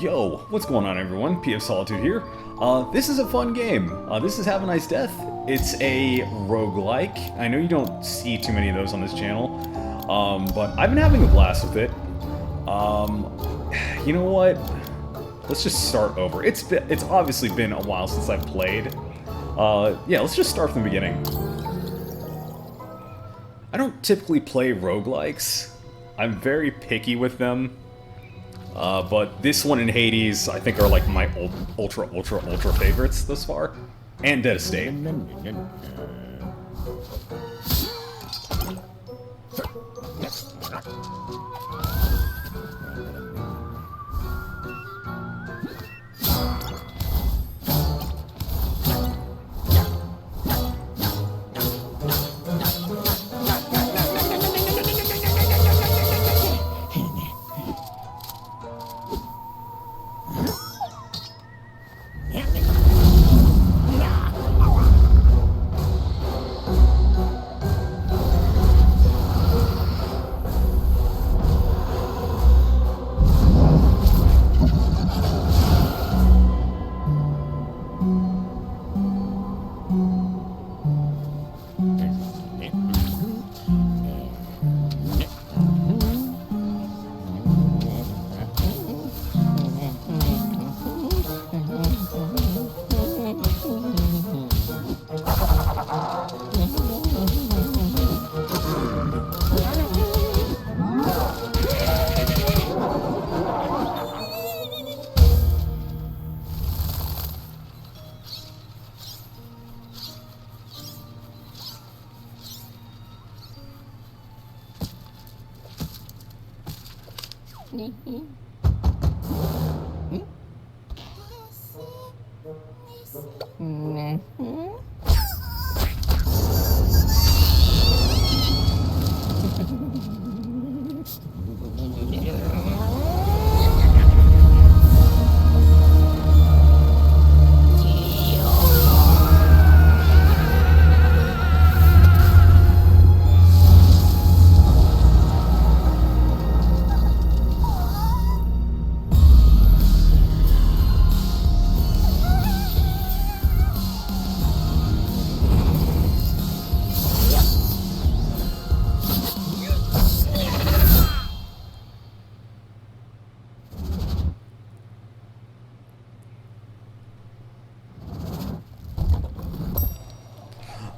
Yo, what's going on everyone? PF Solitude here. This is a fun game. This is Have a Nice Death. It's a roguelike. I know you don't see too many of those on this channel, but I've been having a blast with it. You know what? Let's just start over. It's obviously been a while since I've played. Yeah, let's just start from the beginning. I don't typically play roguelikes. I'm very picky with them. But this one and Hades, I think, are like my ultra favorites thus far. And Dead Estate.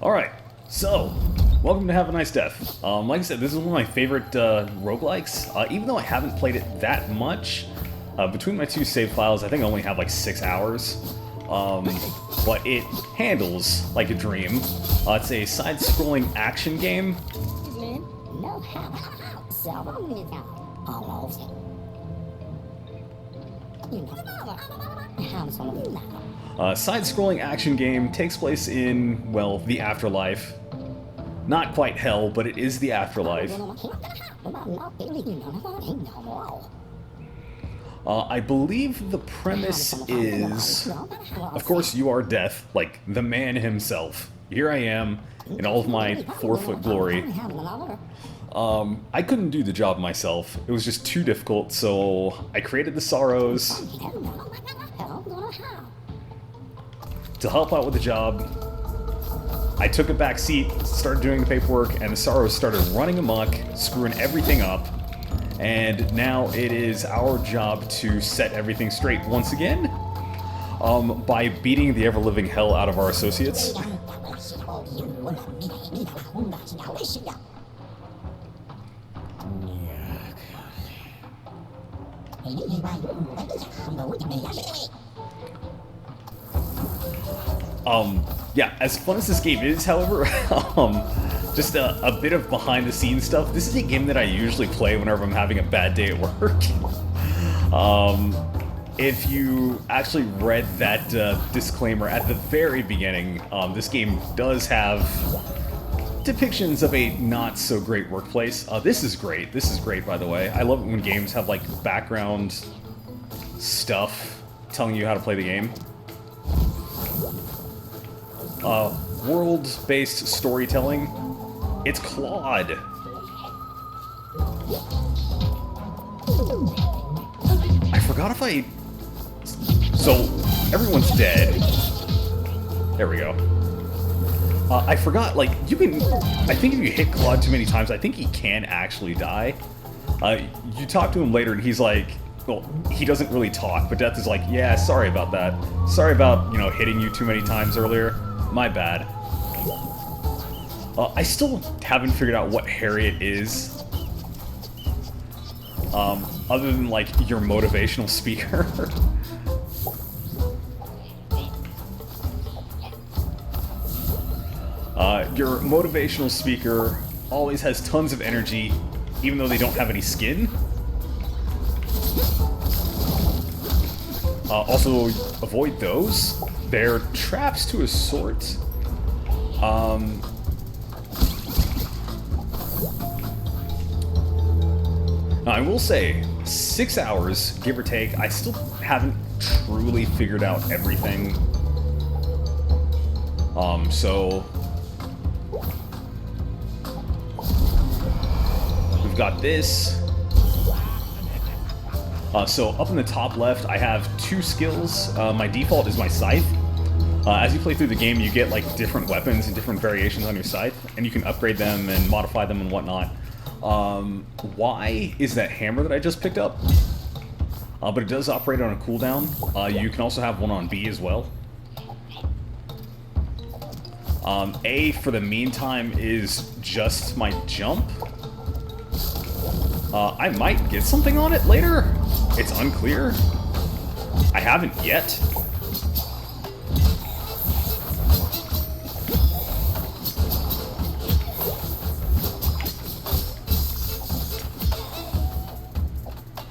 Alright, so, welcome to Have a Nice Death. Like I said, this is one of my favorite roguelikes. Even though I haven't played it that much, between my two save files, I think I only have like 6 hours. But it handles like a dream. It's a side-scrolling action game. Side-scrolling action game takes place in, well, the afterlife. Not quite hell, but it is the afterlife. I believe the premise is, of course, you are death, like the man himself. Here I am, in all of my 4-foot glory. I couldn't do the job myself. It was just too difficult, so I created the Sorrows to help out with the job. I took a back seat, started doing the paperwork, and the Sorrows started running amok, screwing everything up. And now it is our job to set everything straight once again, by beating the ever-living hell out of our associates. Yeah, as fun as this game is, however, just a bit of behind-the-scenes stuff. This is a game that I usually play whenever I'm having a bad day at work. If you actually read that disclaimer at the very beginning, this game does have depictions of a not-so-great workplace. This is great. This is great, by the way. I love it when games have, like, background stuff telling you how to play the game. World-based storytelling. It's Claude. I forgot if I So, everyone's dead. There we go. I forgot, like, you can... I think if you hit Claude too many times, I think he can actually die. You talk to him later, and he's like... Well, he doesn't really talk, but Death is like, yeah, sorry about that. Sorry about, you know, hitting you too many times earlier. My bad. I still haven't figured out what Harriet is. Other than, like, your motivational speaker. Your motivational speaker always has tons of energy, even though they don't have any skin. Also, avoid those. They're traps to a sort. Now, I will say, 6 hours, give or take. I still haven't truly figured out everything. So... We've got this. So up in the top left, I have 2 skills. My default is my scythe. As you play through the game, you get like different weapons and different variations on your scythe, and you can upgrade them and modify them and whatnot. Y is that hammer that I just picked up, but it does operate on a cooldown. You can also have one on B as well. A, for the meantime, is just my jump. I might get something on it later. It's unclear. I haven't yet.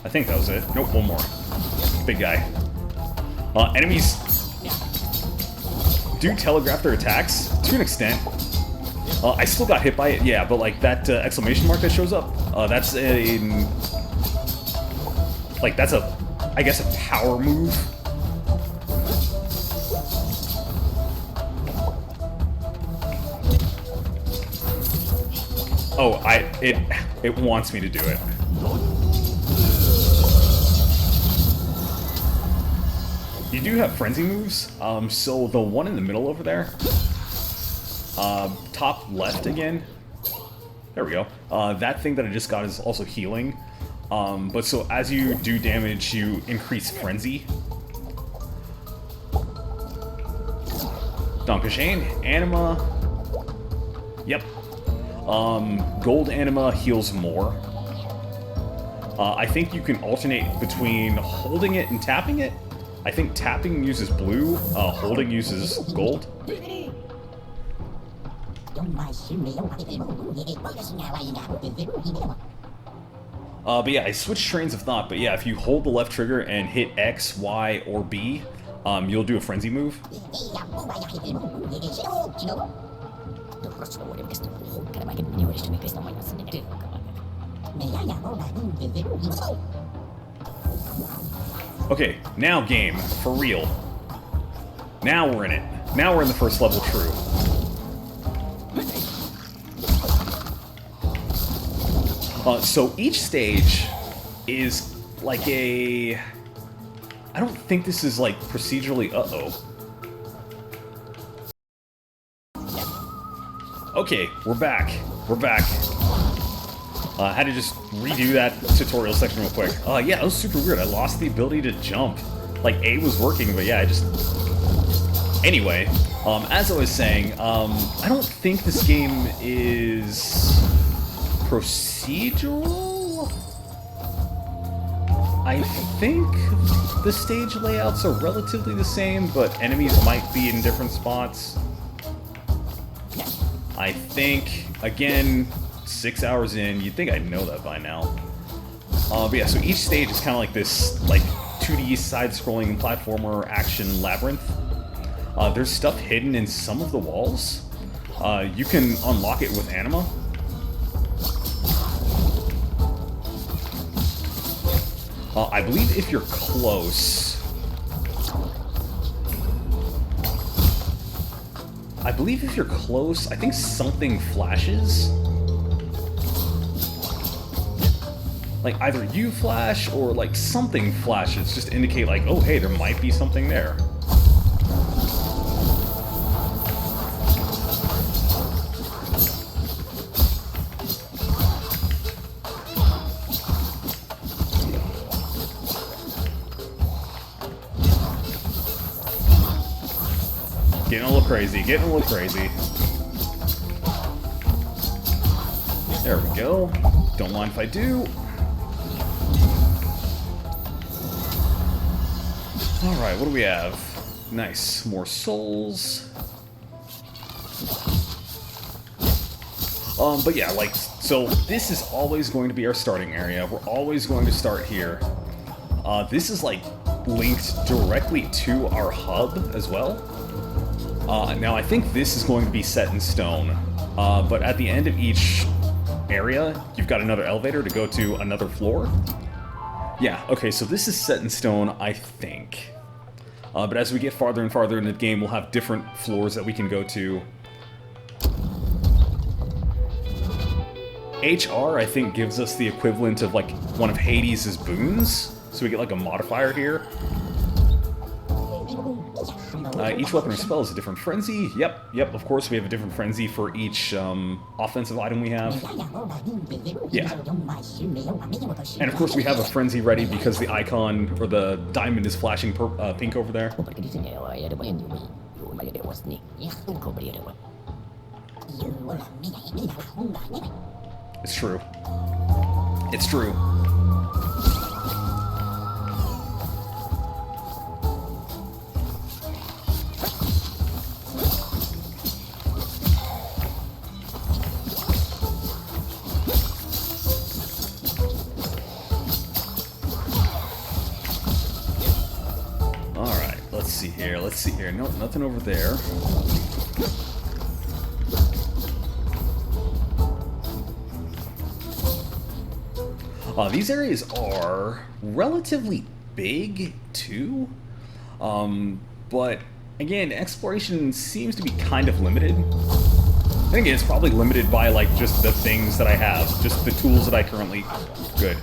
I think that was it. Nope, one more. Big guy. Enemies do telegraph their attacks to an extent. I still got hit by it, yeah, but like that exclamation mark that shows up, that's a... Like, that's a, I guess, a power move. Oh, it wants me to do it. You do have frenzy moves, so the one in the middle over there, top left again, there we go, that thing that I just got is also healing, but so as you do damage, you increase frenzy. Dankeschön. Anima, yep, gold anima heals more. I think you can alternate between holding it and tapping it. I think tapping uses blue, holding uses gold. But yeah, I switched trains of thought, but yeah, if you hold the left trigger and hit X, Y, or B, you'll do a frenzy move. Okay, now game, for real. Now we're in it. Now we're in the first level true. So each stage is like a... I don't think this is like procedurally... Okay, we're back. We're back. I had to just redo that tutorial section real quick. Yeah, it was super weird. I lost the ability to jump. Like, A was working, but yeah, I just... Anyway, as I was saying, I don't think this game is procedural? I think the stage layouts are relatively the same, but enemies might be in different spots. I think, again, 6 hours in, you'd think I'd know that by now. But yeah, so each stage is kind of like this, like, 2D side-scrolling platformer action labyrinth. There's stuff hidden in some of the walls. You can unlock it with anima. I believe if you're close... I think something flashes. like either you flash or like something flashes just to indicate like, oh hey, there might be something there. Getting a little crazy, getting a little crazy. There we go. Don't mind if I do. Alright, what do we have? Nice. More souls. But yeah, like, so this is always going to be our starting area. We're always going to start here. This is, like, linked directly to our hub as well. Now, I think this is going to be set in stone. But at the end of each area, you've got another elevator to go to another floor. Yeah, okay, so this is set in stone, I think. But as we get farther and farther into the game, we'll have different floors that we can go to. HR, I think, gives us the equivalent of, like, one of Hades' boons. So we get, like, a modifier here. Each weapon or spell is a different frenzy. Yep, of course we have a different frenzy for each offensive item we have. Yeah. And of course we have a frenzy ready because the icon, or the diamond, is flashing pink over there. It's true. It's true. Let's see here. Nope, nothing over there. These areas are relatively big, too. But, again, exploration seems to be kind of limited. I think it's probably limited by, like, just the things that I have. Just the tools that I currently... Good.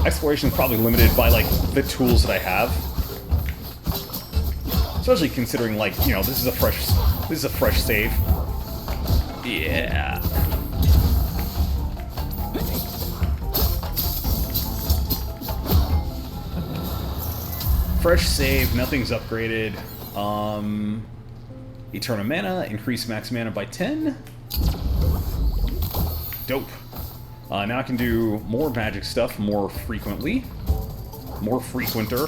Exploration is probably limited by, like, the tools that I have. Especially considering, like, you know, this is a fresh save. Yeah. Fresh save, nothing's upgraded. Eternal mana, increase max mana by 10. Dope. Now I can do more magic stuff more frequently. More frequenter.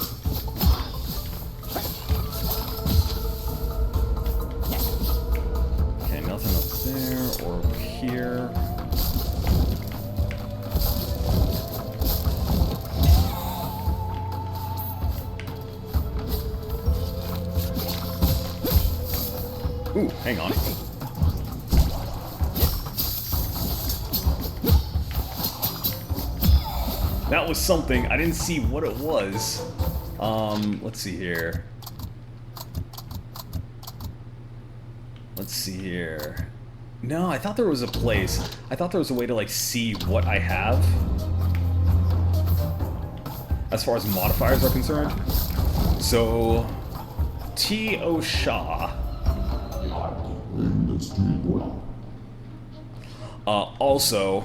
Okay, nothing up there or over here. Ooh, hang on. That was something. I didn't see what it was. Let's see here. Let's see here. No, I thought there was a place. I thought there was a way to, like, see what I have. As far as modifiers are concerned. So, T.O. Shaw. Also,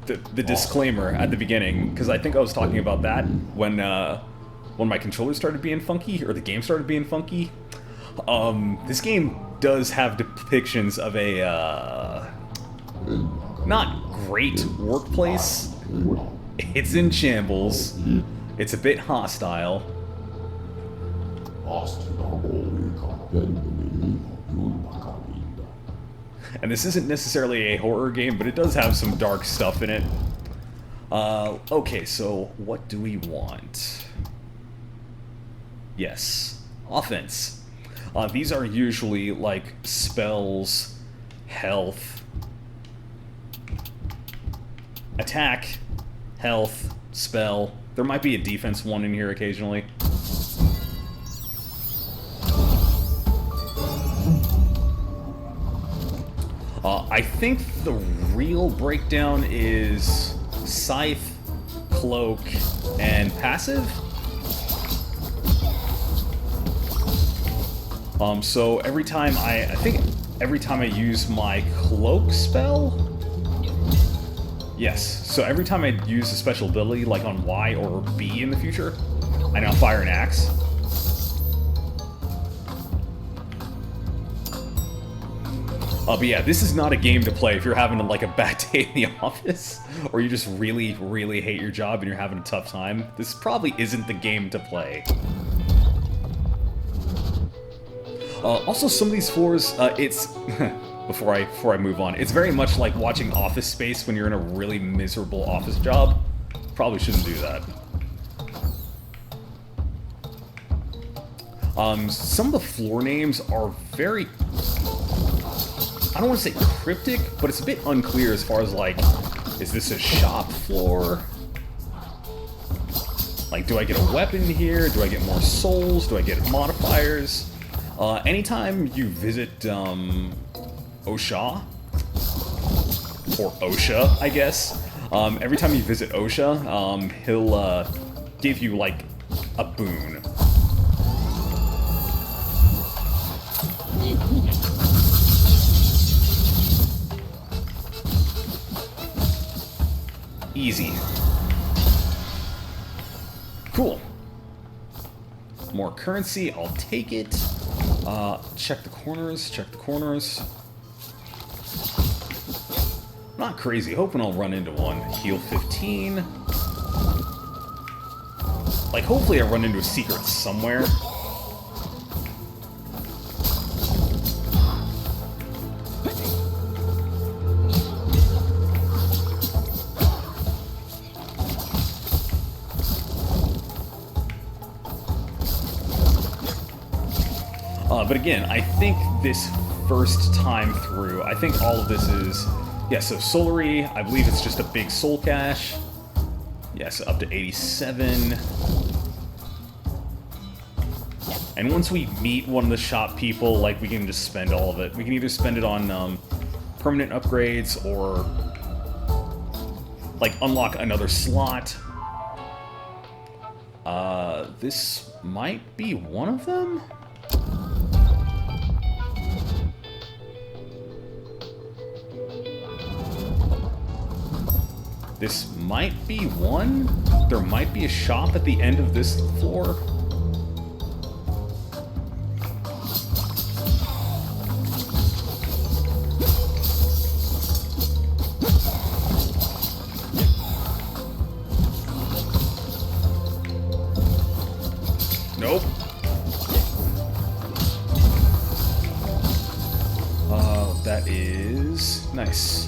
the disclaimer at the beginning, because I think I was talking about that when my controller started being funky, or the game started being funky. This game does have depictions of a not great workplace. It's in shambles. It's a bit hostile. And this isn't necessarily a horror game, but it does have some dark stuff in it. Okay, so what do we want? Yes, offense. These are usually like spells, health, attack, health, spell. There might be a defense one in here occasionally. I think the real breakdown is Scythe, Cloak, and Passive. So every time I think every time I use my Cloak spell... Yes, so every time I use a special ability, like on Y or B in the future, I now fire an axe. But yeah, this is not a game to play if you're having like a bad day in the office, or you just really, really hate your job and you're having a tough time. This probably isn't the game to play. Also, some of these floors, it's... before I move on, it's very much like watching Office Space when you're in a really miserable office job. Probably shouldn't do that. Some of the floor names are very... I don't want to say cryptic, but it's a bit unclear as far as like, is this a shop floor? Like, do I get a weapon here? Do I get more souls? Do I get modifiers? Anytime you visit, OSHA, or OSHA, I guess. Every time you visit OSHA, he'll give you like a boon. Easy. Cool. More currency, I'll take it. Check the corners, check the corners. Not crazy, hoping I'll run into one. Heal 15. Like, hopefully I run into a secret somewhere. But again, I think this first time through, I think all of this is... Yeah, so Solary, I believe it's just a big soul cache. Yeah, so up to 87. And once we meet one of the shop people, like, we can just spend all of it. We can either spend it on permanent upgrades or, like, unlock another slot. This might be one of them? This might be one? There might be a shop at the end of this floor? Nope. That is... nice.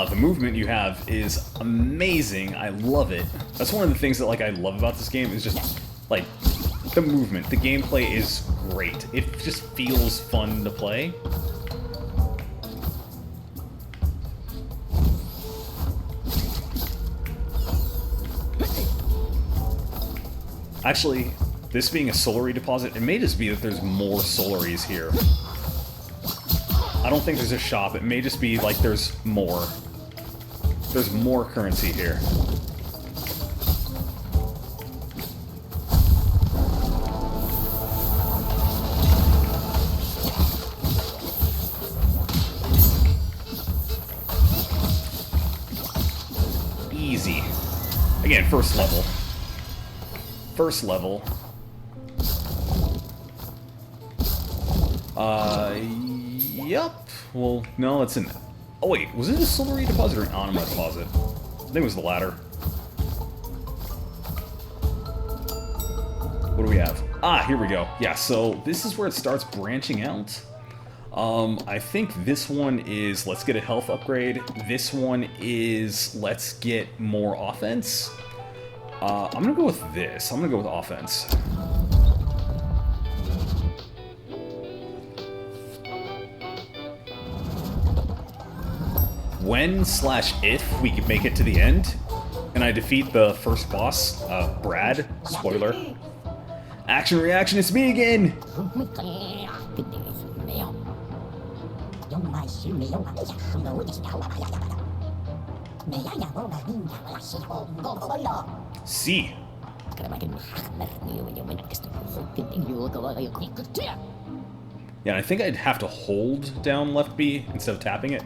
The movement you have is amazing. I love it. That's one of the things that like I love about this game is just like the movement. The gameplay is great. It just feels fun to play. Actually, this being a Solary deposit, it may just be that there's more Solaries here. I don't think there's a shop. It may just be like there's more. There's more currency here. Easy. Again, first level. First level. Yup. Well, no, it's an... Oh wait, was it a Solary deposit or an Anima deposit? I think it was the latter. What do we have? Ah, here we go. Yeah, so this is where it starts branching out. I think this one is let's get a health upgrade. This one is let's get more offense. I'm gonna go with this. I'm gonna go with offense. When/if we could make it to the end, and I defeat the first boss, Brad. Spoiler. Action reaction, it's me again! C. Yeah, I think I'd have to hold down left B instead of tapping it.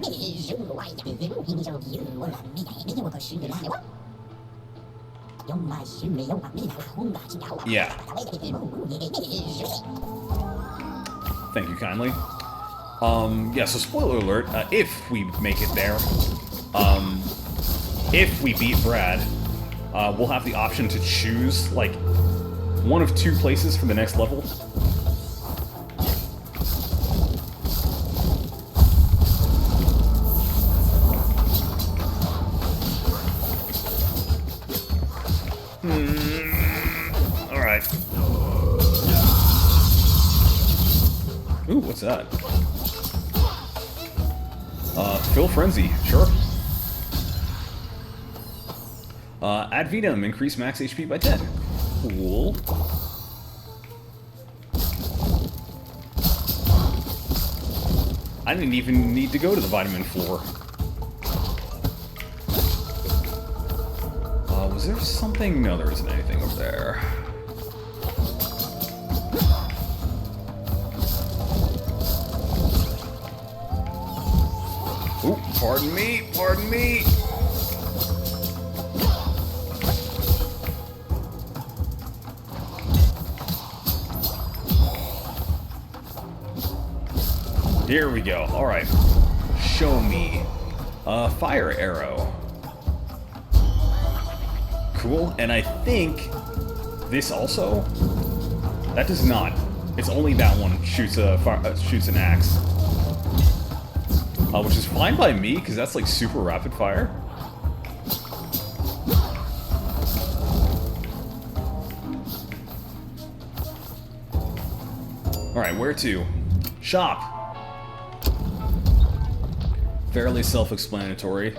Yeah. Thank you kindly. Yeah, so spoiler alert, if we make it there, if we beat Brad, we'll have the option to choose, like, one of two places for the next level. Alright. Ooh, what's that? Fill Frenzy, sure. Ad Vitam, increase max HP by 10. Cool. I didn't even need to go to the vitamin floor. Was there something? No, there isn't anything over there. Ooh, pardon me, pardon me. Here we go. All right. Show me. Fire arrow. Cool. And I think this also. That does not. It's only that one shoots shoots an axe. Which is fine by me because that's like super rapid fire. All right, where to? Shop. Fairly self-explanatory.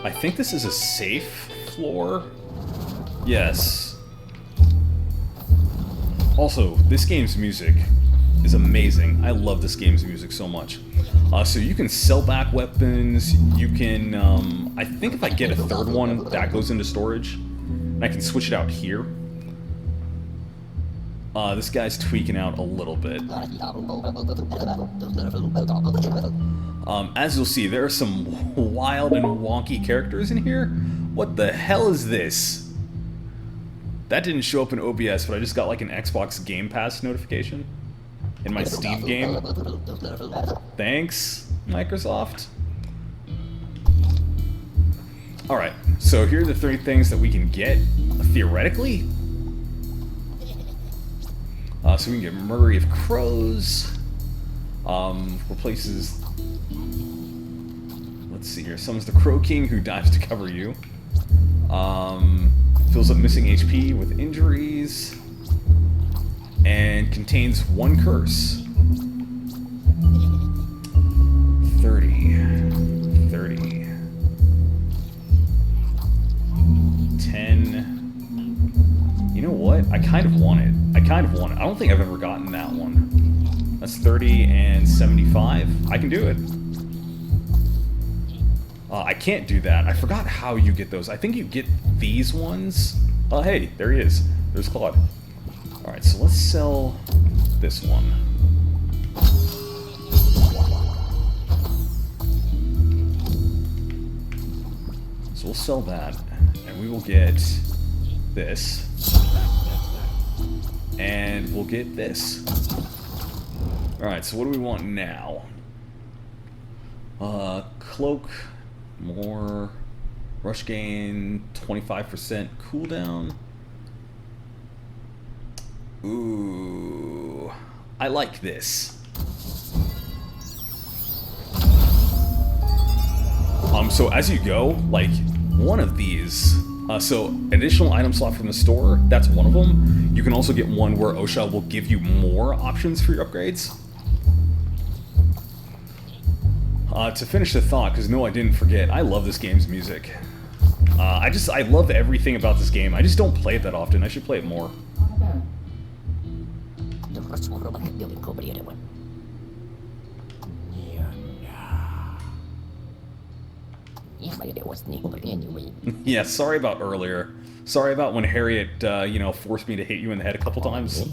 I think this is a safe floor. Yes. Also, this game's music is amazing. I love this game's music so much. So you can sell back weapons. You can, I think if I get a third one, that goes into storage. And I can switch it out here. This guy's tweaking out a little bit. As you'll see, there are some wild and wonky characters in here. What the hell is this? That didn't show up in OBS, but I just got like an Xbox Game Pass notification in my Steam game. Thanks, Microsoft. Alright, so here are the 3 things that we can get, theoretically. So we can get Murray of Crows. Replaces... Let's see here. Summons the Crow King, who dives to cover you. Fills up missing HP with injuries. And contains 1 curse. 30. 30. 10. You know what? I kind of want it. I don't think I've ever gotten that one. That's 30 and 75. I can do it. I can't do that. I forgot how you get those. I think you get these ones. Oh, hey, there he is. There's Claude. Alright, so let's sell this one. So we'll sell that, and we will get this. And we'll get this. Alright, so what do we want now? Cloak, more, rush gain, 25% cooldown. Ooh, I like this. So as you go, like, one of these, so additional item slot from the store, that's one of them. You can also get one where OSHA will give you more options for your upgrades. To finish the thought, because no, I didn't forget, I love this game's music. I love everything about this game. I just don't play it that often. I should play it more. Yeah, sorry about earlier. Sorry about when Harriet, you know, forced me to hit you in the head a couple times.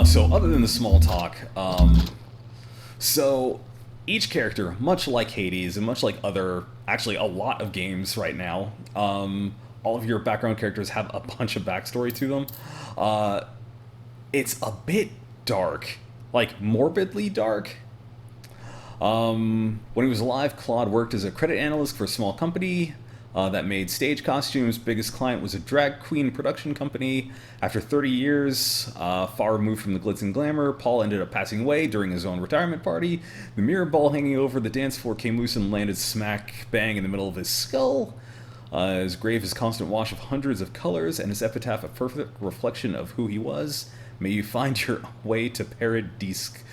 So other than the small talk, so each character, much like Hades and much like other, actually a lot of games right now, all of your background characters have a bunch of backstory to them. It's a bit dark, like morbidly dark. When he was alive, Claude worked as a credit analyst for a small company that made stage costumes. Biggest client was a drag queen production company. After 30 years, far removed from the glitz and glamour, Paul ended up passing away during his own retirement party. The mirror ball hanging over the dance floor came loose and landed smack bang in the middle of his skull. His grave is a constant wash of hundreds of colors, and his epitaph a perfect reflection of who he was. May you find your way to Paradisco.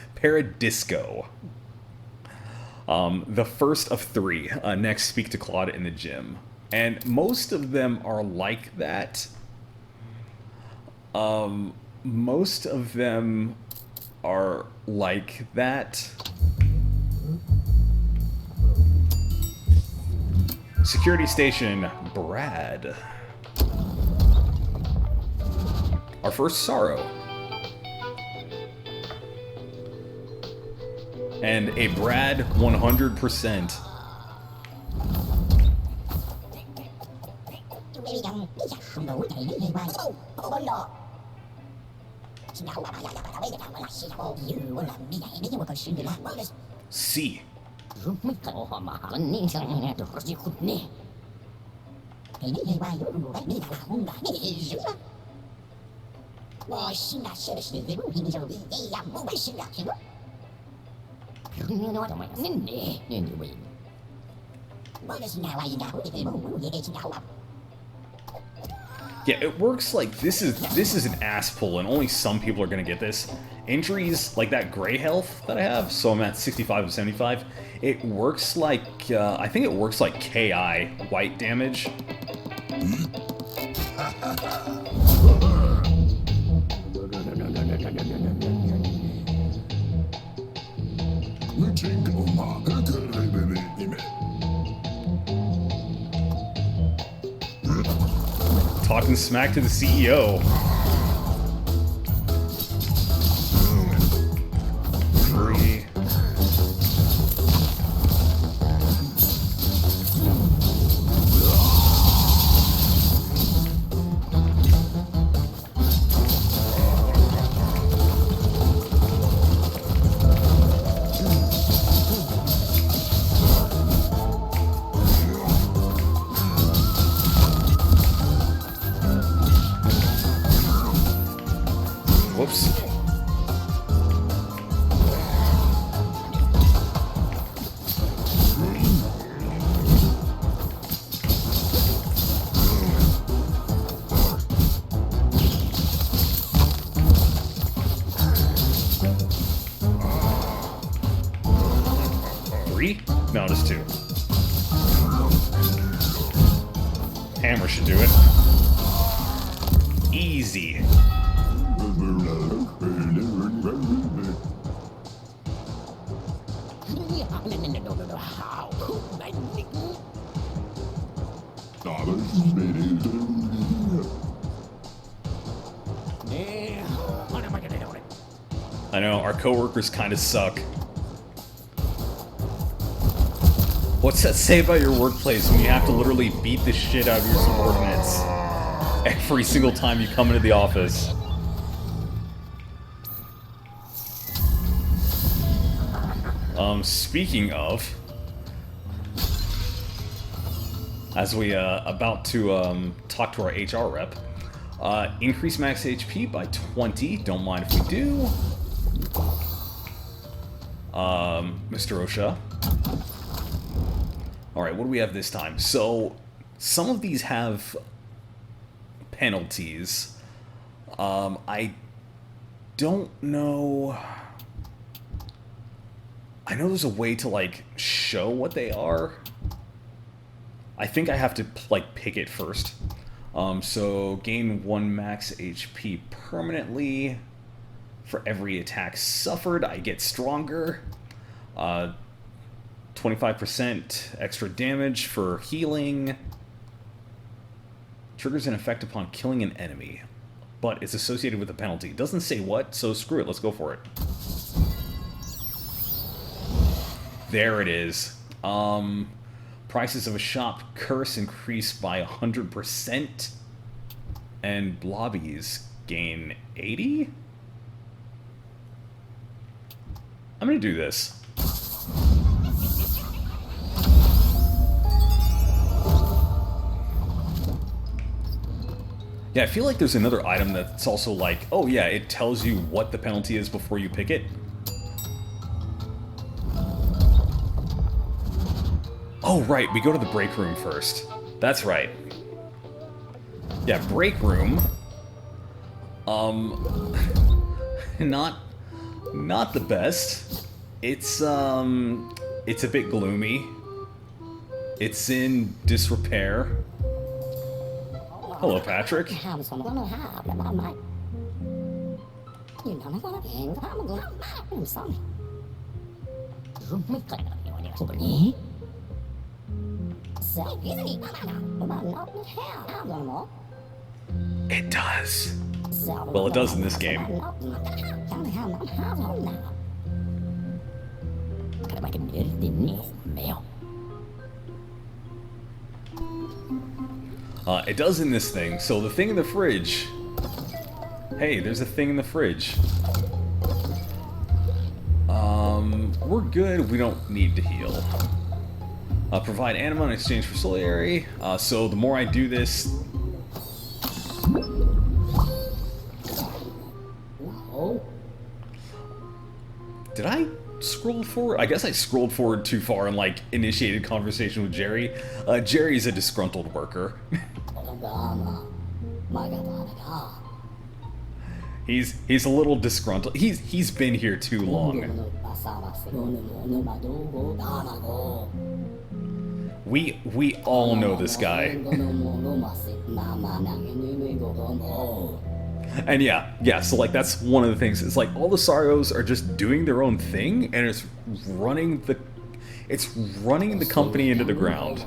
The first of three. Next, speak to Claude in the gym. And most of them are like that. Most of them are like that. Security station, Brad. Our first sorrow. And a Brad 100%. C. Yeah, it works like this is an ass pull, and only some people are gonna get this. Injuries like that gray health that I have, so I'm at 65 of 75. It works like I think it works like KI white damage. Talking smack to the CEO. Three. Whoops. Three? No, just two. Hammer should do it. Easy. I know, our coworkers kind of suck. What's that say about your workplace when you have to literally beat the shit out of your subordinates every single time you come into the office? Speaking of, as we about to talk to our HR rep, increase max HP by 20. Don't mind if we do. Mr. Osha. Alright, what do we have this time? So, some of these have penalties. I don't know... I know there's a way to, like, show what they are. I think I have to, like, pick it first. So, gain 1 max HP permanently. For every attack suffered, I get stronger. 25% extra damage for healing. Triggers an effect upon killing an enemy, but it's associated with a penalty. It doesn't say what, so screw it, let's go for it. There it is. Prices of a shop curse increase by 100%, and lobbies gain 80? I'm gonna do this. Yeah, I feel like there's another item that's also like, oh yeah, it tells you what the penalty is before you pick it. Oh right, we go to the break room first. That's right. Yeah, break room. Not the best. It's a bit gloomy. It's in disrepair. Hello, Patrick. It does. Well, it does in this game. It does in this thing. So the thing in the fridge. Hey, there's a thing in the fridge. We're good. We don't need to heal. Provide anima in exchange for ciliary. So the more I do this... Did I scroll forward? I guess I scrolled forward too far and, like, initiated conversation with Jerry. Jerry's a disgruntled worker. He's a little disgruntled. He's been here too long. We all know this guy. And yeah, so like that's one of the things. It's like all the Sarios are just doing their own thing, and it's running the company into the ground.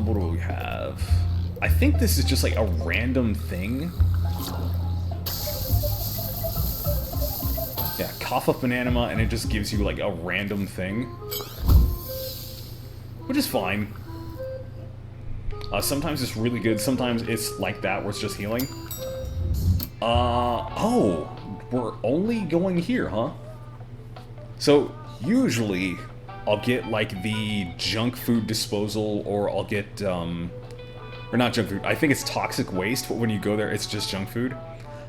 What do we have? I think this is just like a random thing. Yeah, cough up an anima, and it just gives you like a random thing, which is fine. Sometimes it's really good, sometimes it's like that, where it's just healing. Oh, we're only going here, huh? So, usually, I'll get, like, the junk food disposal, or I'll get, or not junk food, I think it's toxic waste, but when you go there, it's just junk food.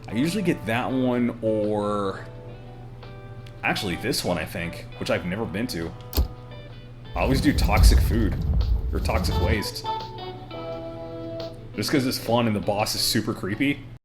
I usually get that one, or... Actually, this one, I think, which I've never been to. I always do toxic food, or toxic waste. Just because it's fun and the boss is super creepy.